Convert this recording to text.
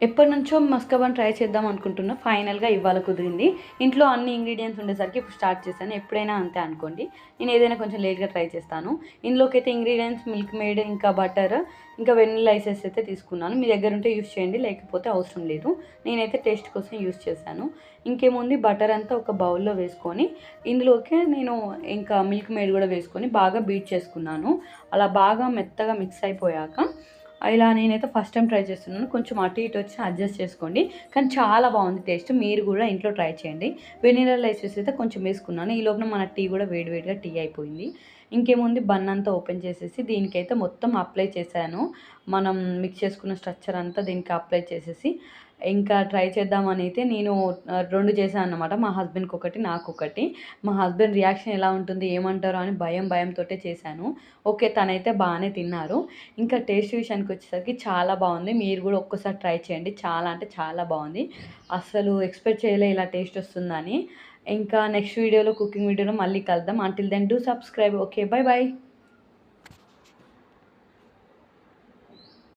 ఎప్పటినుంచో మస్కబన్ ట్రై చేద్దాం అనుకుంటున్నా. ఫైనల్‌గా ఇవాళ కుదిరింది. ఇంట్లో అన్ని ఇంగ్రీడియెంట్స్ ఉండేసరికి ఇప్పుడు స్టార్ట్ చేశాను. ఎప్పుడైనా అంతే అనుకోండి. నేను ఏదైనా కొంచెం లేట్‌గా ట్రై చేస్తాను. ఇందులోకైతే ఇంగ్రీడియెంట్స్ మిల్క్ మేడ్, ఇంకా బటర్, ఇంకా వెనిల్లా ఎసెన్స్ అయితే తీసుకున్నాను. మీ దగ్గర ఉంటే యూజ్ చేయండి, లేకపోతే అవసరం లేదు. నేనైతే టేస్ట్ కోసం యూజ్ చేశాను. ఇంకేముంది, బటర్ అంతా ఒక బౌల్‌లో వేసుకొని ఇందులోకే నేను ఇంకా మిల్క్ మేడ్ కూడా వేసుకొని బాగా బీట్ చేసుకున్నాను. అలా బాగా మెత్తగా మిక్స్ అయిపోయాక ఇలా నేనైతే ఫస్ట్ టైం ట్రై చేస్తున్నాను. కొంచెం అటు ఇటు వచ్చి అడ్జస్ట్ చేసుకోండి. కానీ చాలా బాగుంది టేస్ట్. మీరు కూడా ఇంట్లో ట్రై చేయండి. వెనిలా ఎసెన్స్ అయితే కొంచెం వేసుకున్నాను. ఈ లోపల మన టీ కూడా వేడివేడిగా టీ అయిపోయింది. ఇంకేముంది, బన్ అంతా ఓపెన్ చేసేసి దీనికైతే మొత్తం అప్లై చేశాను. మనం మిక్స్ చేసుకున్న స్ట్రక్చర్ అంతా దీనికి అప్లై చేసేసి ఇంకా ట్రై చేద్దామని అయితే నేను 2 చేశాను అన్నమాట. మా హస్బెండ్‌కి ఒకటి, నాకొకటి. మా హస్బెండ్ రియాక్షన్ ఎలా ఉంటుంది, ఏమంటారో అని భయంతోటే చేశాను. ఓకే, తనైతే బాగానే తిన్నారు. ఇంకా టేస్ట్ విషయానికి వచ్చేసరికి చాలా బాగుంది. మీరు కూడా ఒక్కసారి ట్రై చేయండి. చాలా అంటే చాలా బాగుంది. అస్సలు ఎక్స్‌పెక్ట్ చేయలే ఇలా టేస్ట్ వస్తుందని. ఇంకా నెక్స్ట్ వీడియోలో, కుకింగ్ వీడియోలో మళ్ళీ కలుద్దాం. Until then do subscribe. Okay, bye by.